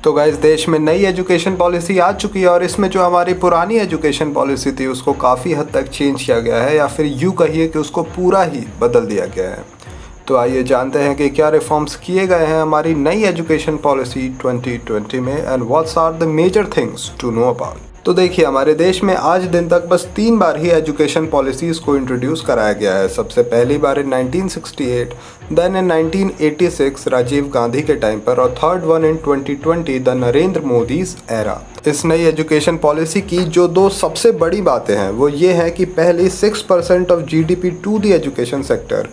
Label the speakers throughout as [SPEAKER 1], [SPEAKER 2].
[SPEAKER 1] तो गाइस देश में नई एजुकेशन पॉलिसी आ चुकी है और इसमें जो हमारी पुरानी एजुकेशन पॉलिसी थी उसको काफ़ी हद तक चेंज किया गया है, या फिर यूँ कहिए कि उसको पूरा ही बदल दिया गया है। तो आइए जानते हैं कि क्या रिफॉर्म्स किए गए हैं हमारी नई एजुकेशन पॉलिसी 2020 में and what's are the major things to know about. तो देखिए, हमारे देश में आज दिन तक बस 3 बार ही एजुकेशन पॉलिसीज़ को इंट्रोड्यूस कराया गया है। सबसे पहली बार इन 1968, देन इन 1986 राजीव गांधी के टाइम पर, और third one in 2020 the Narendra Modi's era. इस नई एजुकेशन पॉलिसी की जो 2 सबसे बड़ी बातें हैं वो ये है कि पहली 6% of GDP to the education sector,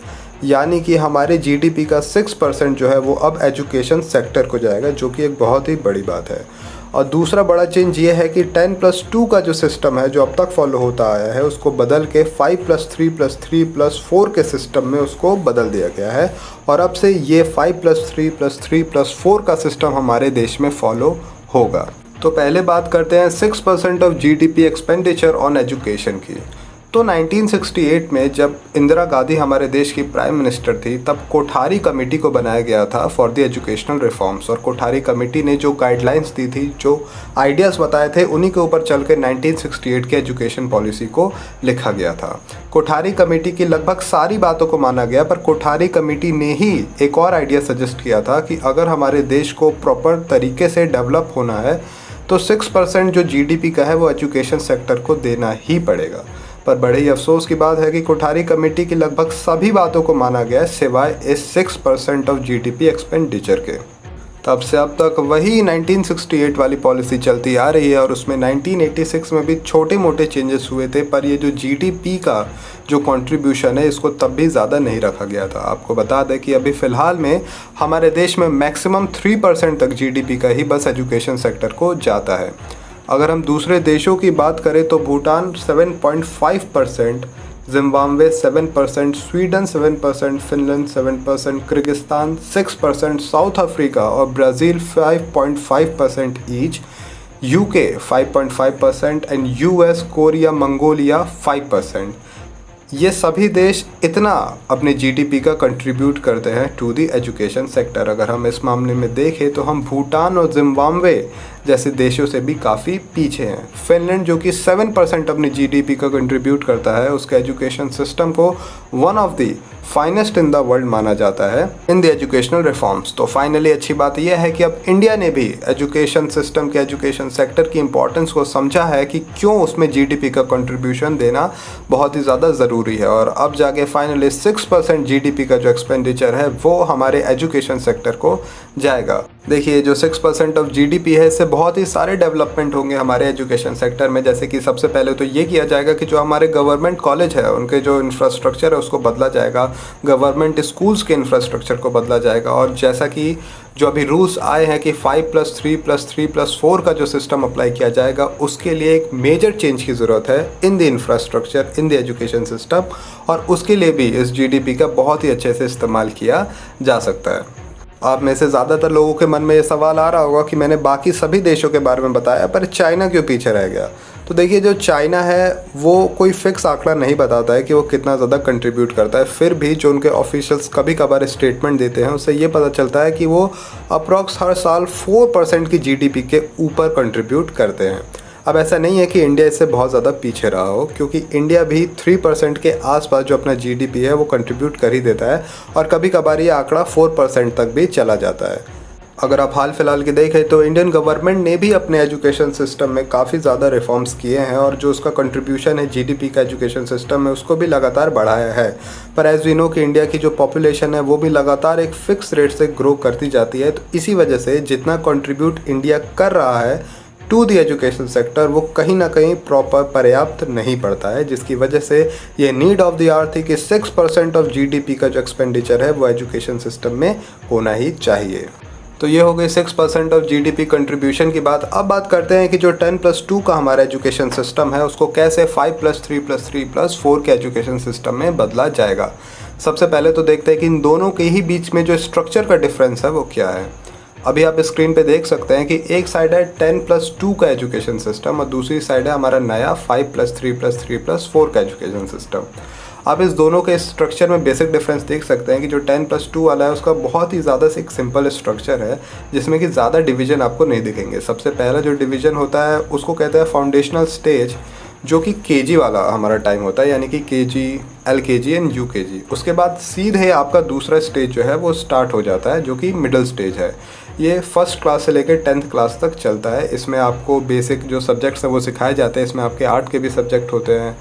[SPEAKER 1] यानी कि हमारे जीडीपी का 6% जो है वो अब एजुकेशन सेक्टर को जाएगा, जो कि एक बहुत ही बड़ी बात है। और दूसरा बड़ा चेंज ये है कि 10+2 का जो सिस्टम है जो अब तक फॉलो होता आया है उसको बदल के 5+3+3+4 के सिस्टम में उसको बदल दिया गया है, और अब से ये 5+3+3+4 का सिस्टम हमारे देश में फॉलो होगा। तो पहले बात करते हैं 6% of GDP expenditure on education की। तो 1968 में जब इंदिरा गांधी हमारे देश की प्राइम मिनिस्टर थी तब कोठारी कमेटी को बनाया गया था फॉर द एजुकेशनल रिफॉर्म्स, और कोठारी कमेटी ने जो गाइडलाइंस दी थी, जो आइडियाज़ बताए थे, उन्हीं के ऊपर चल के 1968 के एजुकेशन पॉलिसी को लिखा गया था। कोठारी कमेटी की लगभग सारी बातों को माना गया, पर कोठारी कमेटी ने ही एक और आइडिया सजेस्ट किया था कि अगर हमारे देश को प्रॉपर तरीके से डेवलप होना है तो 6% जो जीडीपी का है वो एजुकेशन सेक्टर को देना ही पड़ेगा। पर बड़े ही अफसोस की बात है कि कोठारी कमेटी की लगभग सभी बातों को माना गया सिवाय इस 6% ऑफ जीडीपी एक्सपेंडिचर के। तब से अब तक वही 1968 वाली पॉलिसी चलती आ रही है, और उसमें 1986 में भी छोटे मोटे चेंजेस हुए थे, पर ये जो जीडीपी का जो कंट्रीब्यूशन है इसको तब भी ज़्यादा नहीं रखा गया था। आपको बता दें कि अभी फ़िलहाल में हमारे देश में मैक्सिमम 3% तक जीडीपी का ही बस एजुकेशन सेक्टर को जाता है। अगर हम दूसरे देशों की बात करें तो Bhutan 7.5%, Zimbabwe 7%, Sweden 7%, Finland 7%, Kyrgyzstan 6%, South Africa और Brazil 5.5% each, UK 5.5% and US, Korea, Mongolia 5%। ये सभी देश इतना अपने जीडीपी का कंट्रीब्यूट करते हैं टू द एजुकेशन सेक्टर। अगर हम इस मामले में देखें तो हम भूटान और जिम्बाब्वे जैसे देशों से भी काफ़ी पीछे हैं। फिनलैंड जो कि 7% अपनी जीडीपी का कंट्रीब्यूट करता है, उसके एजुकेशन सिस्टम को one of the finest in the world माना जाता है इन द एजुकेशनल रिफॉर्म्स। तो फाइनली अच्छी बात यह है कि अब इंडिया ने भी एजुकेशन सिस्टम के एजुकेशन सेक्टर की इंपॉर्टेंस को समझा है कि क्यों उसमें जीडीपी का कंट्रीब्यूशन देना बहुत ही ज़्यादा ज़रूरी है, और अब जाके फाइनली 6% जीडीपी का जो एक्सपेंडिचर है वो हमारे एजुकेशन सेक्टर को जाएगा। देखिए, जो 6% ऑफ जीडीपी है इससे बहुत ही सारे डेवलपमेंट होंगे हमारे एजुकेशन सेक्टर में। जैसे कि सबसे पहले तो ये किया जाएगा कि जो हमारे गवर्नमेंट कॉलेज है उनके जो इंफ्रास्ट्रक्चर है उसको बदला जाएगा, गवर्नमेंट स्कूल्स के इंफ्रास्ट्रक्चर को बदला जाएगा, और जैसा कि जो अभी रूल्स आए हैं कि 5+3+3+4 का जो सिस्टम अप्लाई किया जाएगा उसके लिए एक मेजर चेंज की ज़रूरत है in the infrastructure in the education system, और उसके लिए भी इस जीडीपी का बहुत ही अच्छे से इस्तेमाल किया जा सकता है। आप में से ज़्यादातर लोगों के मन में ये सवाल आ रहा होगा कि मैंने बाकी सभी देशों के बारे में बताया पर चाइना क्यों पीछे रह गया। तो देखिए, जो चाइना है वो कोई फिक्स आंकड़ा नहीं बताता है कि वो कितना ज़्यादा कंट्रीब्यूट करता है, फिर भी जो उनके ऑफिशियल्स कभी कभार स्टेटमेंट देते हैं उससे ये पता चलता है कि वो अप्रॉक्स हर साल 4% की जीडीपी के ऊपर कंट्रीब्यूट करते हैं। अब ऐसा नहीं है कि इंडिया इससे बहुत ज़्यादा पीछे रहा हो, क्योंकि इंडिया भी 3% के आसपास जो अपना जीडीपी है वो कंट्रीब्यूट कर ही देता है, और कभी कभार ये आंकड़ा 4% तक भी चला जाता है। अगर आप हाल फिलहाल की देखें तो इंडियन गवर्नमेंट ने भी अपने एजुकेशन सिस्टम में काफ़ी ज़्यादा रिफॉर्म्स किए हैं, और जो उसका कंट्रीब्यूशन है जीडीपी का एजुकेशन सिस्टम में उसको भी लगातार बढ़ाया है। पर एज वी नो कि इंडिया की जो पॉपुलेशन है वो भी लगातार एक फ़िक्स रेट से ग्रो करती जाती है, तो इसी वजह से जितना कंट्रीब्यूट इंडिया कर रहा है टू द एजुकेशन सेक्टर वो कहीं ना कहीं प्रॉपर पर्याप्त नहीं पड़ता है, जिसकी वजह से ये नीड ऑफ द आवर थी कि 6% ऑफ जीडीपी का जो एक्सपेंडिचर है वो एजुकेशन सिस्टम में होना ही चाहिए। तो ये हो गई 6% ऑफ जीडीपी कंट्रीब्यूशन की बात। अब बात करते हैं कि जो 10+2 का हमारा एजुकेशन सिस्टम है उसको कैसे 5+3+3+4 के एजुकेशन सिस्टम में बदला जाएगा। सबसे पहले तो देखते हैं कि इन दोनों के ही बीच में जो स्ट्रक्चर का डिफरेंस है वो क्या है। अभी आप स्क्रीन पे देख सकते हैं कि एक साइड है 10+2 का एजुकेशन सिस्टम और दूसरी साइड है हमारा नया 5+3+3+4 का एजुकेशन सिस्टम। आप इस दोनों के स्ट्रक्चर में बेसिक डिफरेंस देख सकते हैं कि जो 10+2 वाला है उसका बहुत ही ज़्यादा से एक सिंपल स्ट्रक्चर है जिसमें कि ज़्यादा डिवीजन आपको नहीं दिखेंगे। सबसे पहला जो डिवीजन होता है उसको कहते हैं फाउंडेशनल स्टेज, जो कि केजी वाला हमारा टाइम होता है, यानी कि केजी, एलकेजी एंड यूकेजी। उसके बाद सीधे आपका दूसरा स्टेज जो है वो स्टार्ट हो जाता है, जो कि मिडिल स्टेज है। ये फर्स्ट क्लास से लेकर 10th क्लास तक चलता है। इसमें आपको बेसिक जो सब्जेक्ट्स हैं वो सिखाए जाते हैं। इसमें आपके आर्ट के भी सब्जेक्ट होते हैं,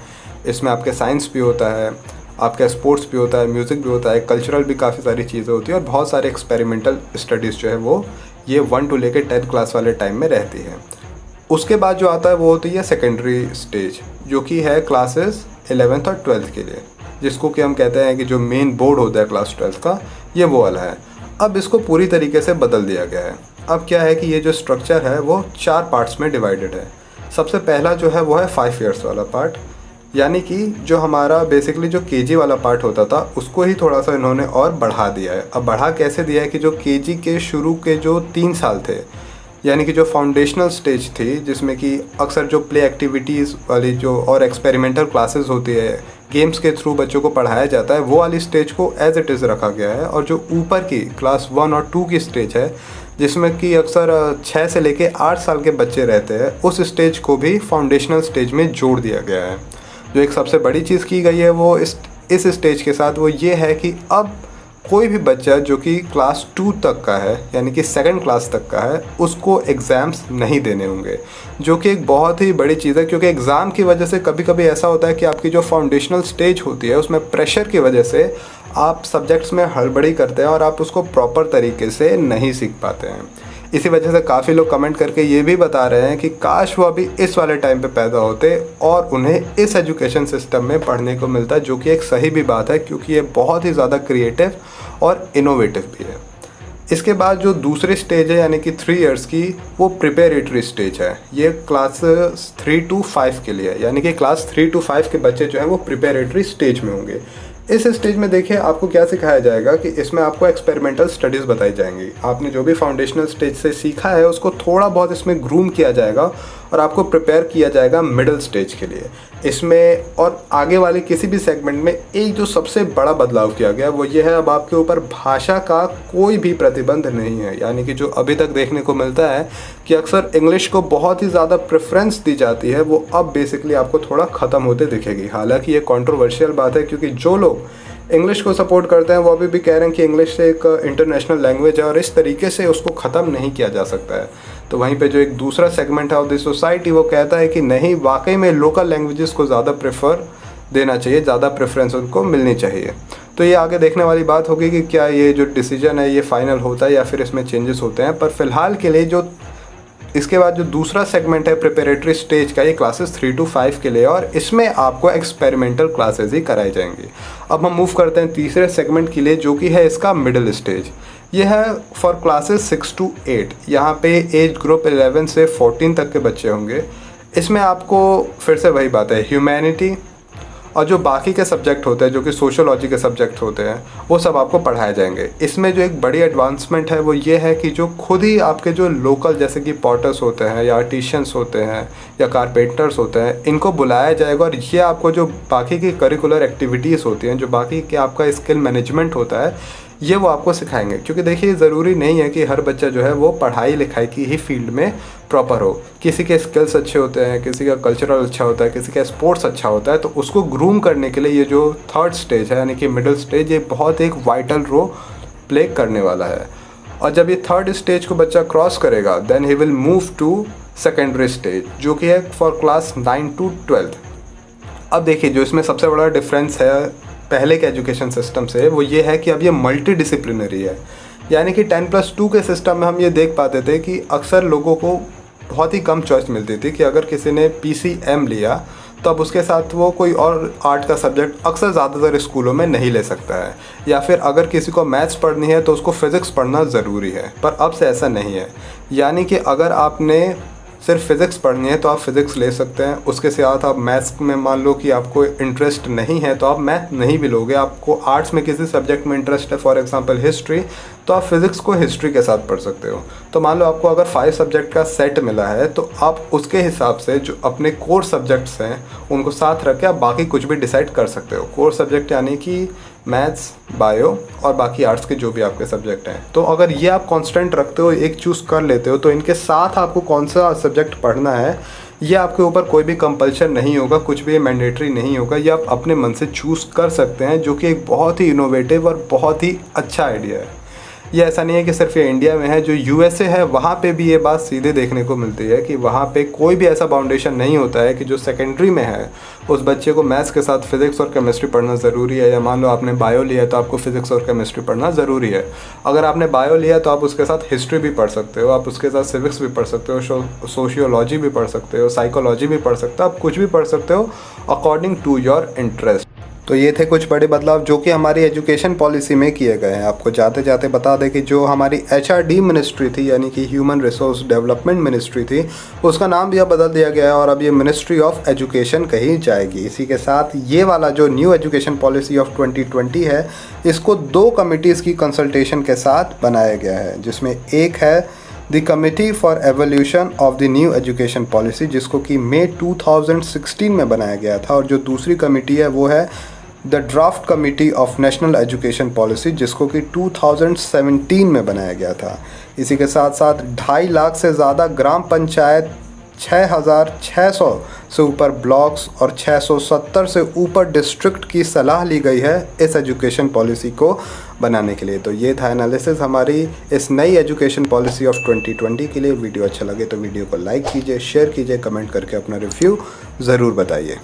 [SPEAKER 1] इसमें आपके साइंस भी होता है, आपका स्पोर्ट्स भी होता है, म्यूज़िक भी होता है, कल्चरल भी काफ़ी सारी चीज़ें होती हैं और बहुत सारे एक्सपेरिमेंटल स्टडीज़ जो है वो ये 1 to लेकर 10th क्लास वाले टाइम में रहती है। उसके बाद जो आता है वो होती है सेकेंडरी स्टेज, जो कि है क्लासेस 11th और 12th के लिए, जिसको कि हम कहते हैं कि जो मेन बोर्ड होता है क्लास 12th का, ये वो वाला है। अब इसको पूरी तरीके से बदल दिया गया है। अब क्या है कि ये जो स्ट्रक्चर है वो 4 पार्ट्स में डिवाइडेड है। सबसे पहला जो है वो है 5 years वाला पार्ट, यानी कि जो हमारा बेसिकली जो केजी वाला पार्ट होता था उसको ही थोड़ा सा इन्होंने और बढ़ा दिया है। अब बढ़ा कैसे दिया है कि जो केजी के शुरू के जो 3 साल थे, यानी कि जो फाउंडेशनल स्टेज थी जिसमें कि अक्सर जो प्ले एक्टिविटीज़ वाली जो और एक्सपेरिमेंटल क्लासेस होती है, गेम्स के थ्रू बच्चों को पढ़ाया जाता है, वो वाली स्टेज को एज इट इज़ रखा गया है। और जो ऊपर की क्लास 1 और 2 की स्टेज है जिसमें कि अक्सर 6 से लेके 8 साल के बच्चे रहते हैं, उस स्टेज को भी फाउंडेशनल स्टेज में जोड़ दिया गया है। जो एक सबसे बड़ी चीज़ की गई है वो इस स्टेज के साथ वो ये है कि अब कोई भी बच्चा जो कि क्लास 2 तक का है, यानी कि 2nd क्लास तक का है, उसको एग्ज़ाम्स नहीं देने होंगे, जो कि एक बहुत ही बड़ी चीज़ है। क्योंकि एग्ज़ाम की वजह से कभी कभी ऐसा होता है कि आपकी जो फाउंडेशनल स्टेज होती है उसमें प्रेशर की वजह से आप सब्जेक्ट्स में हड़बड़ी करते हैं और आप उसको प्रॉपर तरीके से नहीं सीख पाते हैं। इसी वजह से काफ़ी लोग कमेंट करके ये भी बता रहे हैं कि काश वो अभी इस वाले टाइम पे पैदा होते और उन्हें इस एजुकेशन सिस्टम में पढ़ने को मिलता, जो कि एक सही भी बात है क्योंकि ये बहुत ही ज़्यादा क्रिएटिव और इनोवेटिव भी है। इसके बाद जो दूसरी स्टेज है यानी कि 3 years की, वो प्रिपेरेटरी स्टेज है। ये क्लास 3 to 5 के लिए, यानी कि क्लास 3 to 5 के बच्चे जो हैं वो प्रिपेरेटरी स्टेज में होंगे। इस स्टेज में देखिए आपको क्या सिखाया जाएगा कि इसमें आपको एक्सपेरिमेंटल स्टडीज़ बताई जाएंगी। आपने जो भी फाउंडेशनल स्टेज से सीखा है उसको थोड़ा बहुत इसमें ग्रूम किया जाएगा और आपको प्रिपेयर किया जाएगा मिडिल स्टेज के लिए। इसमें और आगे वाले किसी भी सेगमेंट में एक जो सबसे बड़ा बदलाव किया गया वो ये है, अब आपके ऊपर भाषा का कोई भी प्रतिबंध नहीं है। यानी कि जो अभी तक देखने को मिलता है कि अक्सर इंग्लिश को बहुत ही ज़्यादा प्रेफरेंस दी जाती है, वो अब बेसिकली आपको थोड़ा ख़त्म होते दिखेगी। हालांकि ये कंट्रोवर्शियल बात है क्योंकि जो लोग इंग्लिश को सपोर्ट करते हैं वो अभी भी कह रहे हैं कि इंग्लिश से एक इंटरनेशनल लैंग्वेज है और इस तरीके से उसको ख़त्म नहीं किया जा सकता है। तो वहीं पे जो एक दूसरा सेगमेंट है ऑफ द सोसाइटी वो कहता है कि नहीं, वाकई में लोकल लैंग्वेजेस को ज़्यादा प्रेफर देना चाहिए, ज़्यादा प्रेफरेंस उनको मिलनी चाहिए। तो ये आगे देखने वाली बात होगी कि क्या ये जो डिसीजन है ये फाइनल होता है या फिर इसमें चेंजेस होते हैं। पर फिलहाल के लिए जो इसके बाद जो दूसरा सेगमेंट है प्रिपरेटरी स्टेज का, ये क्लासेस 3 to 5 के लिए और इसमें आपको एक्सपेरिमेंटल क्लासेस ही कराई जाएंगी। अब हम मूव करते हैं तीसरे सेगमेंट के लिए, जो कि है इसका मिडिल स्टेज। ये है फॉर क्लासेस 6 to 8। यहाँ पे एज ग्रुप 11 से 14 तक के बच्चे होंगे। इसमें आपको फिर से वही बात है, ह्यूमैनिटी और जो बाकी के सब्जेक्ट होते हैं जो कि सोशोलॉजी के सब्जेक्ट होते हैं वो सब आपको पढ़ाए जाएंगे। इसमें जो एक बड़ी एडवांसमेंट है वो ये है कि जो खुद ही आपके जो लोकल जैसे कि पॉटर्स होते हैं या आर्टिशियंस होते हैं या कारपेंटर्स होते हैं, इनको बुलाया जाएगा और ये आपको जो बाकी की करिकुलर एक्टिविटीज़ होती हैं, जो बाकी के आपका स्किल मैनेजमेंट होता है, ये वो आपको सिखाएंगे। क्योंकि देखिए ज़रूरी नहीं है कि हर बच्चा जो है वो पढ़ाई लिखाई की ही फील्ड में प्रॉपर हो। किसी के स्किल्स अच्छे होते हैं, किसी का कल्चरल अच्छा होता है, किसी का स्पोर्ट्स अच्छा होता है, तो उसको ग्रूम करने के लिए ये जो 3rd स्टेज है यानी कि मिडिल स्टेज, ये बहुत एक वाइटल रोल प्ले करने वाला है। और जब ये 3rd स्टेज को बच्चा क्रॉस करेगा then he will move to secondary stage, जो कि है फॉर क्लास 9 to 12। अब देखिए जो इसमें सबसे बड़ा डिफरेंस है पहले के एजुकेशन सिस्टम से, वो ये है कि अब ये मल्टी डिसिप्लिनरी है। यानी कि 10+2 के सिस्टम में हम ये देख पाते थे कि अक्सर लोगों को बहुत ही कम चॉइस मिलती थी कि अगर किसी ने PCM लिया तो अब उसके साथ वो कोई और आर्ट का सब्जेक्ट अक्सर ज़्यादातर स्कूलों में नहीं ले सकता है, या फिर अगर किसी को मैथ्स पढ़नी है तो उसको फ़िज़िक्स पढ़ना ज़रूरी है। पर अब से ऐसा नहीं है। यानी कि अगर आपने सिर्फ फ़िज़िक्स पढ़नी है तो आप फ़िज़िक्स ले सकते हैं, उसके साथ आप मैथ्स में मान लो कि आपको इंटरेस्ट नहीं है तो आप मैथ नहीं भी लोगे। आपको आर्ट्स में किसी सब्जेक्ट में इंटरेस्ट है, फॉर एग्जांपल हिस्ट्री, तो आप फिज़िक्स को हिस्ट्री के साथ पढ़ सकते हो। तो मान लो आपको अगर 5 सब्जेक्ट का सेट मिला है तो आप उसके हिसाब से जो अपने कोर सब्जेक्ट्स हैं उनको साथ रख के आप बाकी कुछ भी डिसाइड कर सकते हो। कोर सब्जेक्ट यानी कि मैथ्स, बायो और बाकी आर्ट्स के जो भी आपके सब्जेक्ट हैं। तो अगर ये आप कांस्टेंट रखते हो, एक चूज़ कर लेते हो, तो इनके साथ आपको कौन सा सब्जेक्ट पढ़ना है ये आपके ऊपर कोई भी कंपल्शन नहीं होगा, कुछ भी मैंडेटरी नहीं होगा। ये आप अपने मन से चूज़ कर सकते हैं, जो कि एक बहुत ही इनोवेटिव और बहुत ही अच्छा आइडिया है। ये ऐसा नहीं है कि सिर्फ ये इंडिया में है, जो यूएसए है वहाँ पे भी ये बात सीधे देखने को मिलती है कि वहाँ पे कोई भी ऐसा बाउंडेशन नहीं होता है कि जो सेकेंडरी में है उस बच्चे को मैथ्स के साथ फिज़िक्स और केमिस्ट्री पढ़ना ज़रूरी है, या मान लो आपने बायो लिया है तो आपको फिज़िक्स और केमिस्ट्री पढ़ना ज़रूरी है। अगर आपने बायो लिया तो आप उसके साथ हिस्ट्री भी पढ़ सकते हो, आप उसके साथ सिविक्स भी पढ़ सकते हो, सोशियोलॉजी भी पढ़ सकते हो, साइकोलॉजी भी पढ़ सकते हो, आप कुछ भी पढ़ सकते हो अकॉर्डिंग टू योर इंटरेस्ट। तो ये थे कुछ बड़े बदलाव जो कि हमारी एजुकेशन पॉलिसी में किए गए हैं। आपको जाते जाते बता दें कि जो हमारी HRD मिनिस्ट्री थी, यानी कि ह्यूमन रिसोर्स डेवलपमेंट मिनिस्ट्री थी, उसका नाम भी अब बदल दिया गया है और अब ये मिनिस्ट्री ऑफ एजुकेशन कही जाएगी। इसी के साथ ये वाला जो न्यू एजुकेशन पॉलिसी ऑफ 2020 है, इसको 2 कमिटीज़ की कंसल्टेशन के साथ बनाया गया है, जिसमें एक है the committee for evolution of the new education policy, जिसको कि मई 2016 में बनाया गया था, और जो दूसरी कमेटी है वो है the draft committee of national education policy, जिसको कि 2017 में बनाया गया था। इसी के साथ साथ 2.5 लाख से ज़्यादा ग्राम पंचायत, 6,600 से ऊपर ब्लॉक्स और 670 से ऊपर डिस्ट्रिक्ट की सलाह ली गई है इस एजुकेशन पॉलिसी को बनाने के लिए। तो ये था एनालिसिस हमारी इस नई एजुकेशन पॉलिसी ऑफ 2020 के लिए। वीडियो अच्छा लगे तो वीडियो को लाइक कीजिए, शेयर कीजिए, कमेंट करके अपना रिव्यू ज़रूर बताइए।